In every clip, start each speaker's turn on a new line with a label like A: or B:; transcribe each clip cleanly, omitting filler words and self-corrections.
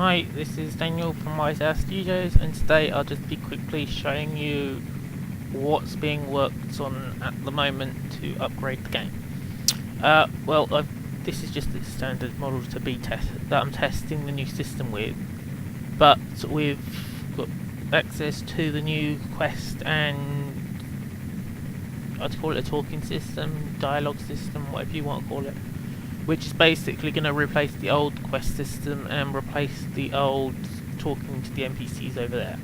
A: Hi, this is Daniel from Wise Studios, and today I'll just be quickly showing you what's being worked on at the moment to upgrade the game. This is just the standard model to be that I'm testing the new system with, but we've got access to the new quest and I'd call it a talking system, dialogue system, whatever you want to call it, which is basically going to replace the old quest system and replace the old talking to the NPCs over there.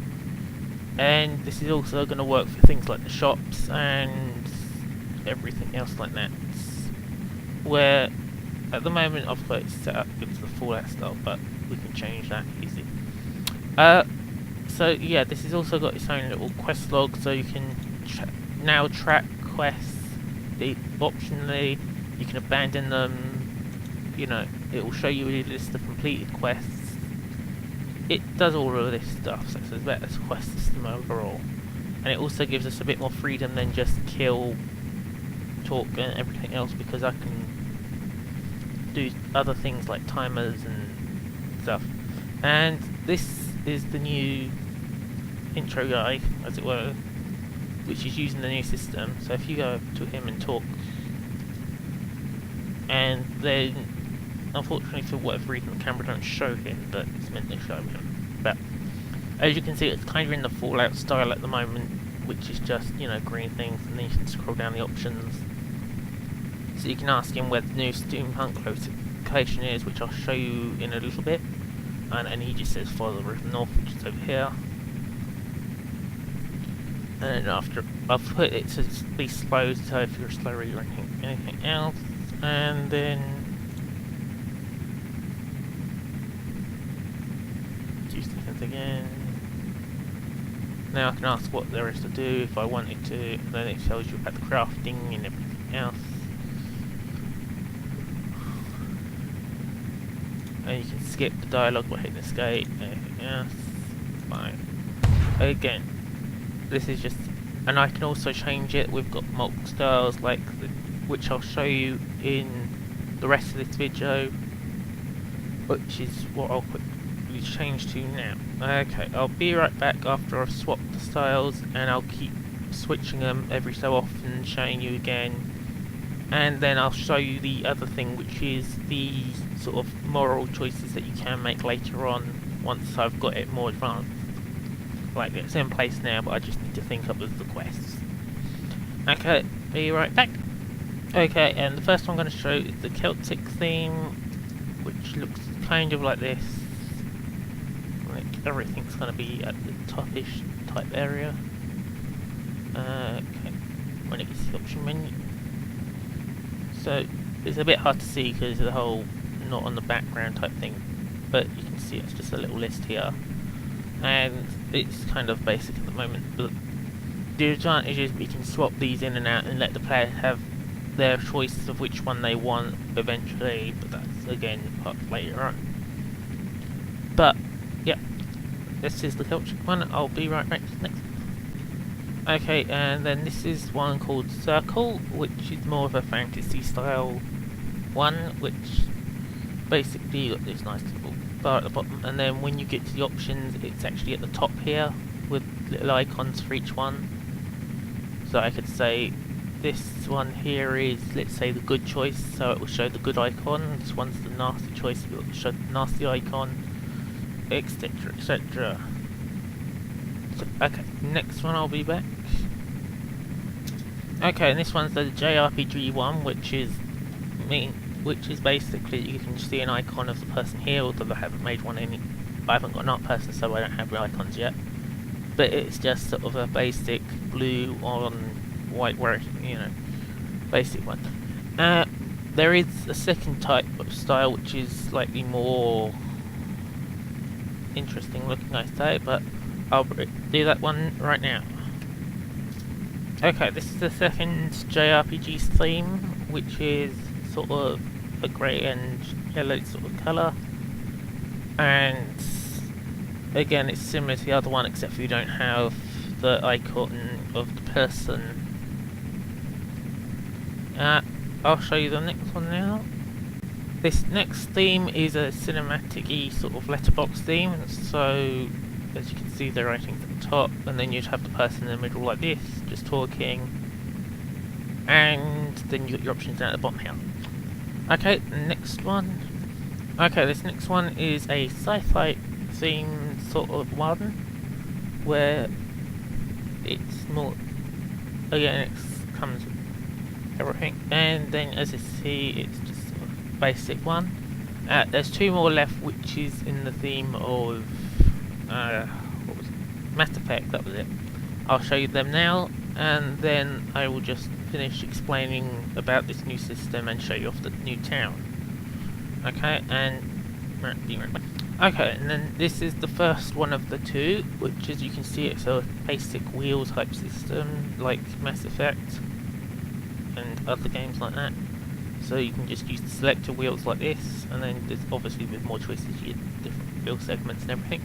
A: And this is also going to work for things like the shops and everything else like that. Where at the moment I've got it set up with the Fallout style, but we can change that easy. So yeah, this has also got its own little quest log, so you can now track quests. Optionally, you can abandon them. You know, it will show you a list of completed quests. It does all of this stuff, so it's a better quest system overall. And it also gives us a bit more freedom than just kill, talk and everything else, because I can do other things like timers and stuff. And this is the new intro guy, as it were, which is using the new system. So if you go to him and talk, and then unfortunately for whatever reason the camera don't show him, but it's meant to show him. But as you can see, it's kind of in the Fallout style at the moment, which is just, you know, green things, and then you can scroll down the options. So you can ask him where the new steampunk location is, which I'll show you in a little bit. And he just says follow the river north, which is over here. And then after I've put it to be slow, so if you're a slow reader or anything else, and then 2 seconds again. Now I can ask what there is to do if I wanted to, and then it tells you about the crafting and everything else. And you can skip the dialogue by hitting escape, anything else, fine. Again, this is just, and I can also change it. We've got multiple styles, which I'll show you in the rest of this video, which is what I'll quickly change to now. Okay, I'll be right back after I've swapped the styles, and I'll keep switching them every so often, showing you again. And then I'll show you the other thing, which is the sort of moral choices that you can make later on, once I've got it more advanced. Like, it's in place now, but I just need to think up with the quests. Okay, be right back. Okay, and the first one I'm going to show is the Celtic theme, which looks kind of like this. Like, everything's going to be at the topish type area. Okay, when it gets to the option menu. So it's a bit hard to see because of the whole not on the background type thing, but you can see it's just a little list here, and it's kind of basic at the moment. But the advantage is we can swap these in and out and let the player have their choice of which one they want eventually, but that's again part later on. But yeah, this is the Celtic one. I'll be right back next. Okay, and then this is one called Circle, which is more of a fantasy style one, which basically you got this nice little bar at the bottom, and then when you get to the options, it's actually at the top here with little icons for each one. So I could say this one here is, let's say, the good choice, so it will show the good icon. This one's the nasty choice, it will show the nasty icon, etc, etc. So, okay, next one I'll be back. Okay, and this one's the JRPG one, which is basically you can see an icon of the person here, although I haven't made one I haven't got an art person, so I don't have the icons yet. But it's just sort of a basic blue on white, you know, basic one. There is a second type of style which is slightly more interesting looking, I say, but I'll do that one right now. Okay, this is the second JRPG theme, which is sort of a grey and yellow sort of colour. And again, it's similar to the other one, except for you don't have the icon of the person. I'll show you the next one now. This next theme is a cinematic-y sort of letterbox theme, so as you can see the writing's at the top, and then you'd have the person in the middle like this, just talking, and then you got your options down at the bottom here. Okay, next one. Okay, this next one is a sci-fi themed sort of one, where it's more... Oh yeah, and it comes with everything, and then as you see, it's just sort of basic one. There's two more left, which is in the theme of what was it? Mass Effect. That was it. I'll show you them now, and then I will just finish explaining about this new system and show you off the new town. Okay, and be right back. Okay, and then this is the first one of the two, which as you can see, it's a basic wheel type system like Mass Effect and other games like that. So you can just use the selector wheels like this, and then there's obviously with more choices you get different wheel segments and everything.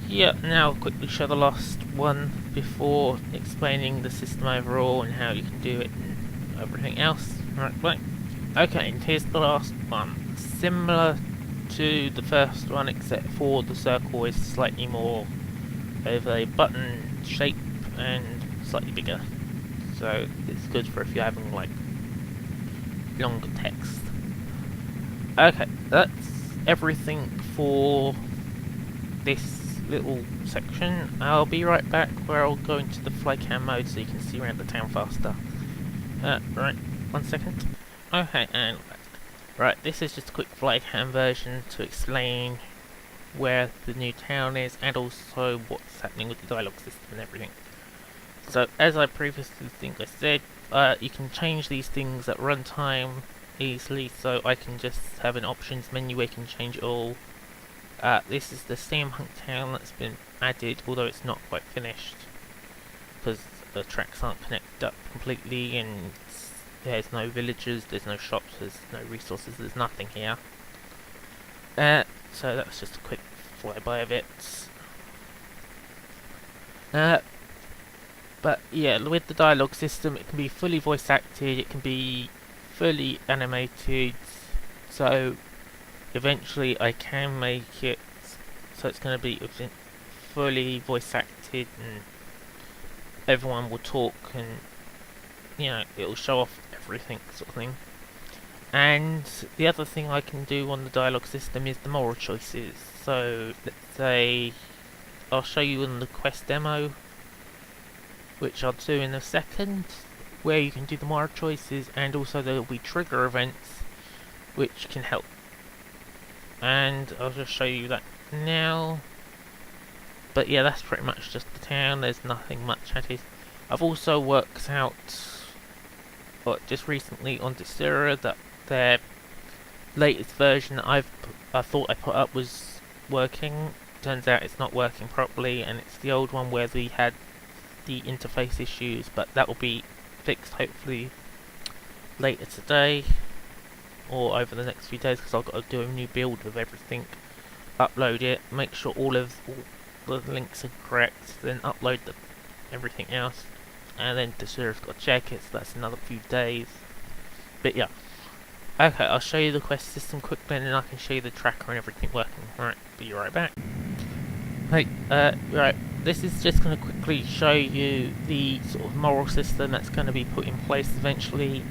A: Yeah, now I'll quickly show the last one before explaining the system overall and how you can do it and everything else. Right. Okay, and here's the last one. Similar to the first one, except for the circle is slightly more of a button shape and slightly bigger. So it's good for if you're having like longer text. Okay, that's everything for this little section. I'll be right back where I'll go into the flycam mode so you can see around the town faster. Right, 1 second. Okay, and right, this is just a quick flycam version to explain where the new town is and also what's happening with the dialogue system and everything. So, as I previously think I said, you can change these things at runtime easily, so I can just have an options menu where you can change it all. This is the steampunk town that's been added, although it's not quite finished, because the tracks aren't connected up completely, and there's no villagers, there's no shops, there's no resources, there's nothing here. So that's just a quick flyby of it. But yeah, with the dialogue system, it can be fully voice acted, it can be fully animated, so eventually I can make it so it's going to be fully voice acted and everyone will talk and, you know, it'll show off everything sort of thing. And the other thing I can do on the dialogue system is the moral choices. So let's say I'll show you in the quest demo, which I'll do in a second, where you can do the moral choices, and also there will be trigger events which can help. And I'll just show you that now. But yeah, that's pretty much just the town, there's nothing much added. I've also worked out, just recently on Desura, that their latest version I thought I put up was working. Turns out it's not working properly, and it's the old one where we had the interface issues, but that will be fixed hopefully later today or over the next few days, because I've got to do a new build of everything, upload it, make sure all the links are correct, then upload everything else, and then Desura's got to check it, so that's another few days. But yeah, okay, I'll show you the quest system quickly, and then I can show you the tracker and everything working. Alright, be right back. Hey, right, this is just going to quickly show you the sort of moral system that's going to be put in place eventually,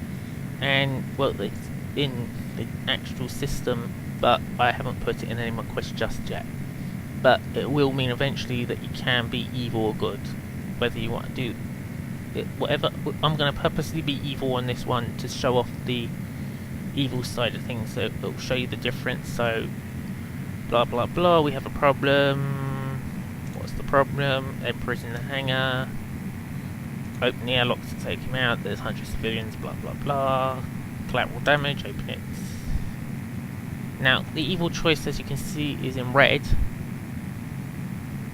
A: and well, it's in the actual system, but I haven't put it in any of my quests just yet. But it will mean eventually that you can be evil or good, whether you want to do it, whatever. I'm going to purposely be evil on this one to show off the evil side of things, so it will show you the difference. So, blah blah blah, we have a problem. What's the problem? Emperor's in the hangar. Open the airlocks to take him out. There's 100 civilians, blah blah blah. Collateral damage, open it. Now, the evil choice, as you can see, is in red.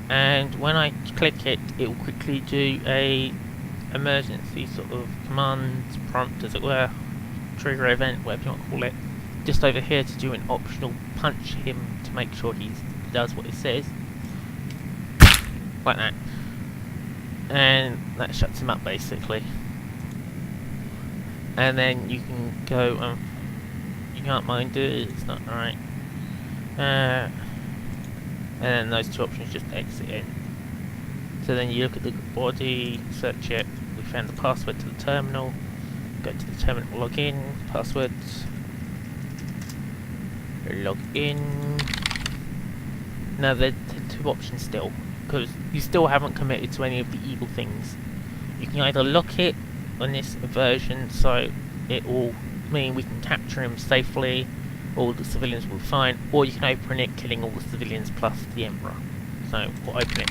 A: And when I click it, it will quickly do a emergency sort of command prompt, as it were. Trigger event, whatever you want to call it. Just over here to do an optional punch him to make sure he does what it says. Like that. And that shuts him up basically. and then you can go and you can't mind it, it's not right. And then those two options just exit in. So then you look at the body, search it, we found the password to the terminal, go to the terminal, log in, passwords, log in. Now there's two options still, because you still haven't committed to any of the evil things. You can either lock it on this version, so it will mean we can capture him safely, all the civilians will be fine, or you can open it, killing all the civilians plus the Emperor. So we'll open it,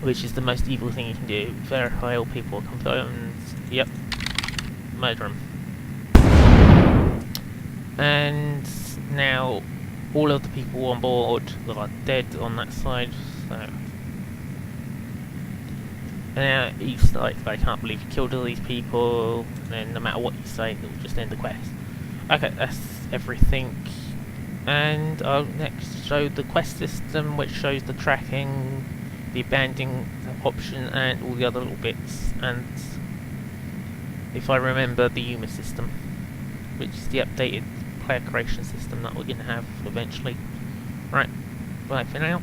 A: which is the most evil thing you can do. Verify all people are confirmed. Yep. Murder him. And now all of the people on board that are dead on that side, so... And now he's like, I can't believe you killed all these people, and then no matter what you say, it will just end the quest. Okay, that's everything. And I'll next show the quest system, which shows the tracking, the abandoning option, and all the other little bits. And if I remember, the Yuma system, which is the updated player creation system that we're going to have eventually. Right, bye for now.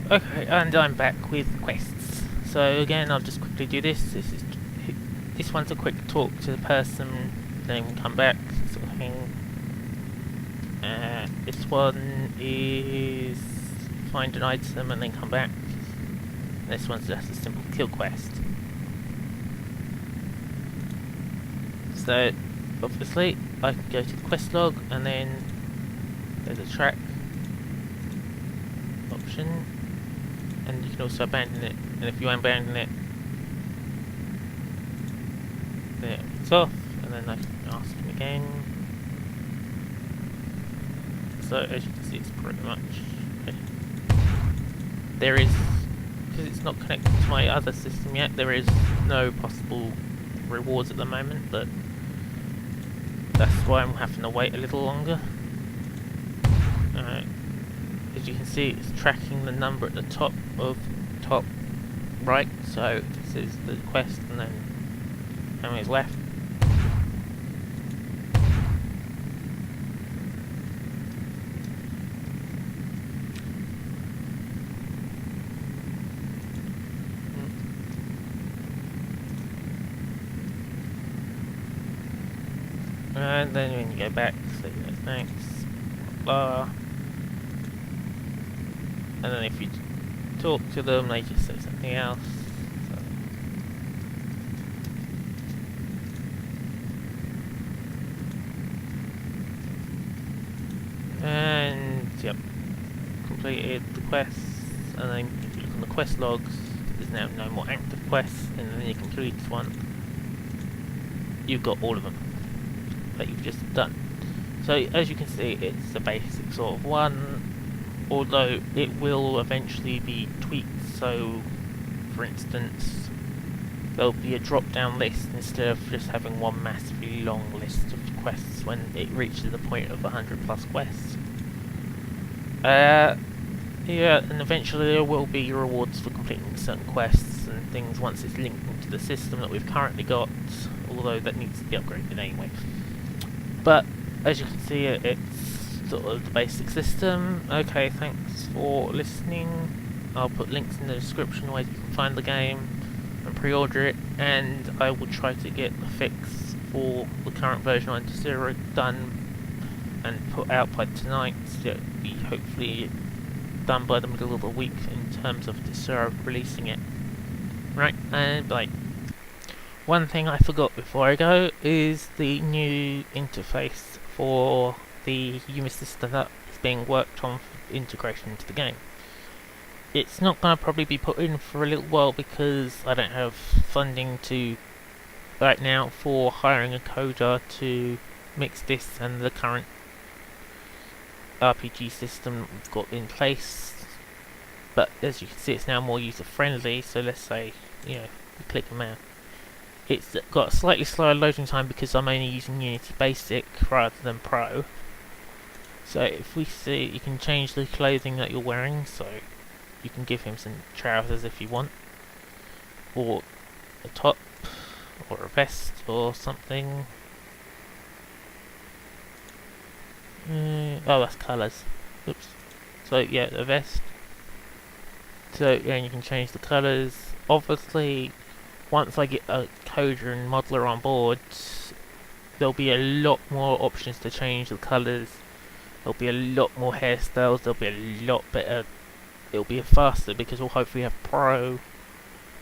A: Okay, and I'm back with quests. So again, I'll just quickly do this. This one's a quick talk to the person, then come back, sort of thing. This one is find an item and then come back. This one's just a simple kill quest. So obviously I can go to the quest log and then there's a track option, and you can also abandon it, and if you abandon it, then it's off, and then I can ask him again. So as you can see, it's pretty much okay. There is, because it's not connected to my other system yet, there is no possible rewards at the moment, but that's why I'm having to wait a little longer. As you can see, it's tracking the number at the top right, so this is the quest and then how many is left. And then when you go back, say no thanks, blah. And then if you talk to them, they just say something else. So. And yep, completed the quests. And then if you look on the quest logs, there's now no more active quests. And then you complete one, you've got all of them that you've just done. So as you can see, it's a basic sort of one, although it will eventually be tweaked. So for instance, there'll be a drop down list instead of just having one massively long list of quests when it reaches the point of 100 plus quests. Yeah, and eventually there will be rewards for completing certain quests and things once it's linked into the system that we've currently got, although that needs to be upgraded anyway. But as you can see, it's sort of the basic system. Okay, thanks for listening. I'll put links in the description where you can find the game and pre-order it, and I will try to get the fix for the current version on Desura done and put out by tonight. So it'll be hopefully done by the middle of the week in terms of Desura releasing it. Right, and bye. One thing I forgot before I go is the new interface for the Yuma system that is being worked on for integration into the game. It's not going to probably be put in for a little while because I don't have funding to right now for hiring a coder to mix this and the current RPG system we've got in place. But as you can see, it's now more user friendly, so let's say, you know, you click a mouse. It's got a slightly slower loading time because I'm only using Unity Basic rather than Pro. So if we see, you can change the clothing that you're wearing, so you can give him some trousers if you want, or a top, or a vest or something. Oh, that's colours. Oops. So yeah, a vest. So yeah, you can change the colours. Obviously, once I get a coder and modeler on board, there'll be a lot more options to change the colours. There'll be a lot more hairstyles. There'll be a lot better. It'll be faster because we'll hopefully have Pro.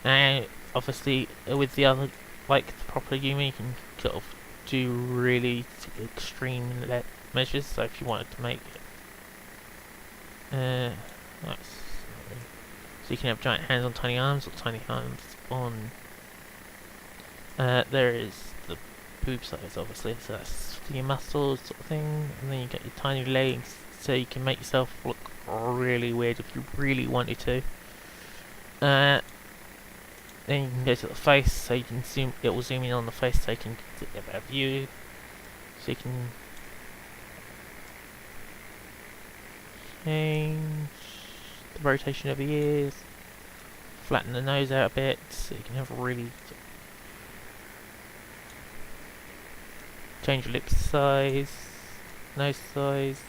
A: And obviously, with the other, like the proper Yumi, you can sort of do really extreme measures. So if you wanted to make nice. So you can have giant hands on tiny arms, or tiny arms on. There is the boob size, obviously, so that's for your muscles, sort of thing. And then you get your tiny legs, so you can make yourself look really weird if you really wanted to. Then you can go to the face, so you can zoom. It will zoom in on the face, so you can get a better view. So you can change the rotation of the ears, flatten the nose out a bit, so you can have a really change your lip size, nose size,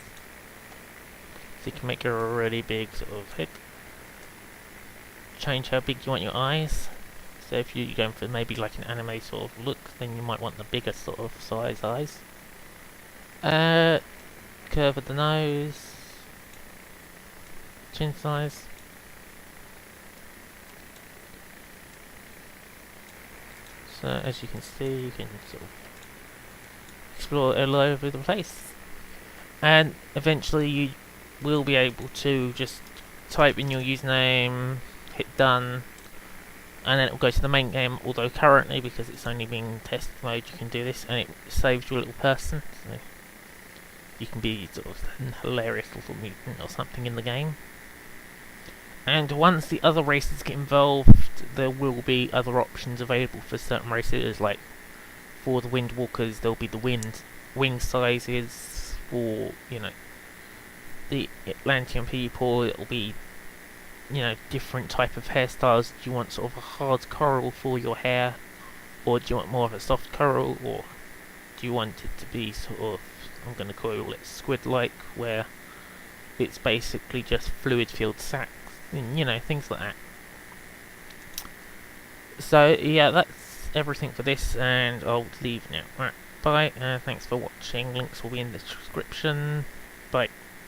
A: so you can make a really big sort of head. Change how big you want your eyes. So if you're going for maybe like an anime sort of look, then you might want the bigger sort of size eyes. Curve of the nose, chin size. So as you can see, you can sort of explore all over the place. And eventually you will be able to just type in your username, hit done, and then it will go to the main game, although currently, because it's only being test mode, you can do this, and it saves your little person, so you can be sort of a hilarious little mutant or something in the game. And once the other races get involved, there will be other options available for certain races, like for the Windwalkers, there'll be the wing sizes. For, you know, the Atlantean people, it'll be, you know, different type of hairstyles. Do you want sort of a hard coral for your hair, or do you want more of a soft coral, or do you want it to be sort of, I'm going to call it squid-like, where it's basically just fluid-filled sacs, and, you know, things like that. So yeah, that's everything for this, and I'll leave now. Right, bye, thanks for watching. Links will be in the description. Bye.